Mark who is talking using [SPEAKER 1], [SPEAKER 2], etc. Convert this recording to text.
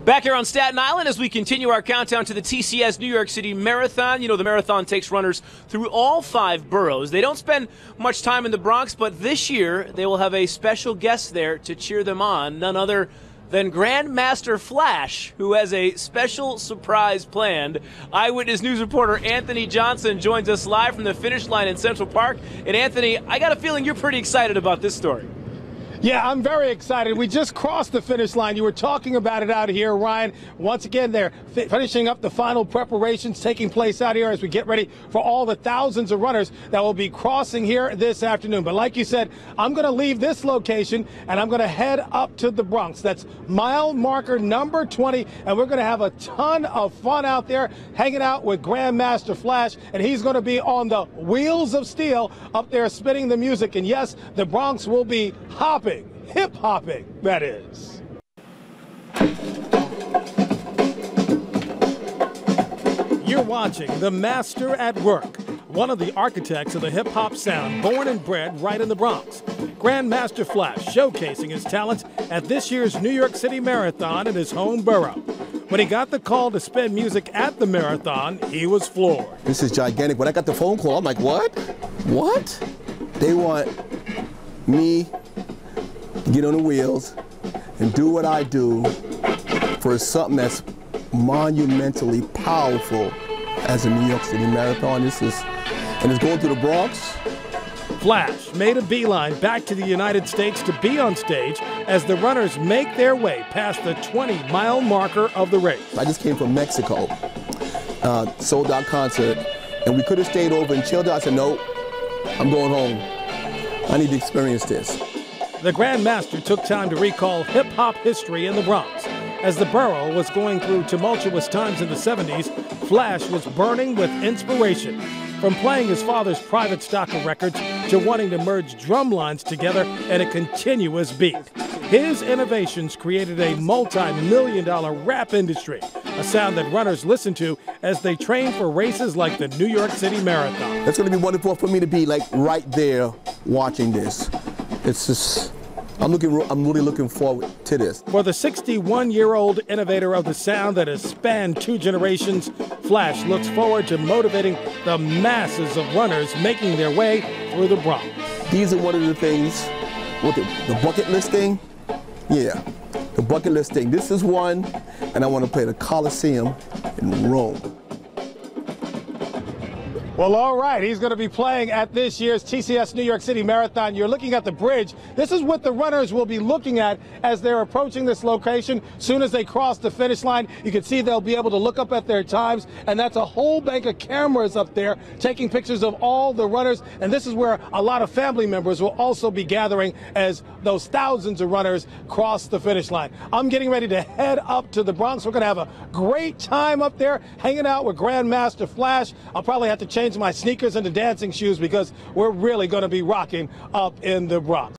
[SPEAKER 1] Back here on Staten Island as we continue our countdown to the TCS New York City Marathon. You know, the marathon takes runners through all 5 boroughs. They don't spend much time in the Bronx, but this year they will have a special guest there to cheer them on, none other than Grandmaster Flash, who has a special surprise planned. Eyewitness News reporter Anthony Johnson joins us live from the finish line in Central Park. And Anthony, I got a feeling you're pretty excited about this story.
[SPEAKER 2] Yeah, I'm very excited. We just crossed the finish line. You were talking about it out here, Ryan. Once again, they're finishing up the final preparations taking place out here as we get ready for all the thousands of runners that will be crossing here this afternoon. But like you said, I'm going to leave this location and I'm going to head up to the Bronx. That's mile marker number 20, and we're going to have a ton of fun out there hanging out with Grandmaster Flash, and he's going to be on the wheels of steel up there spinning the music. And yes, the Bronx will be hopping. Hip-hopping, that is. You're watching The Master at Work, one of the architects of the hip-hop sound, born and bred right in the Bronx. Grandmaster Flash showcasing his talents at this year's New York City Marathon in his home borough. When he got the call to spin music at the marathon, he was floored.
[SPEAKER 3] This is gigantic. When I got the phone call, I'm like, what? What? They want me to get on the wheels and do what I do for something that's monumentally powerful as a New York City Marathon. And it's going through the Bronx.
[SPEAKER 2] Flash made a beeline back to the United States to be on stage as the runners make their way past the 20-mile marker of the race.
[SPEAKER 3] I just came from Mexico, sold out concert, and we could have stayed over and chilled out. I said, no, I'm going home. I need to experience this.
[SPEAKER 2] The Grandmaster took time to recall hip-hop history in the Bronx. As the borough was going through tumultuous times in the 70s, Flash was burning with inspiration. From playing his father's private stock of records to wanting to merge drum lines together at a continuous beat. His innovations created a multi-million-dollar rap industry, a sound that runners listen to as they train for races like the New York City Marathon.
[SPEAKER 3] It's going to be wonderful for me to be like right there watching this. It's just, I'm really looking forward to this.
[SPEAKER 2] For the 61-year-old innovator of the sound that has spanned 2 generations, Flash looks forward to motivating the masses of runners making their way through the Bronx.
[SPEAKER 3] These are one of the things, with the bucket list thing. Yeah, the bucket list thing. This is one, and I want to play the Coliseum in Rome.
[SPEAKER 2] Well, all right, he's going to be playing at this year's TCS New York City Marathon. You're looking at the bridge. This is what the runners will be looking at as they're approaching this location. Soon as they cross the finish line, you can see they'll be able to look up at their times, and that's a whole bank of cameras up there taking pictures of all the runners. And this is where a lot of family members will also be gathering as those thousands of runners cross the finish line. I'm getting ready to head up to the Bronx. We're going to have a great time up there hanging out with Grandmaster Flash. I'll probably have to change my sneakers into dancing shoes because we're really going to be rocking up in the Bronx.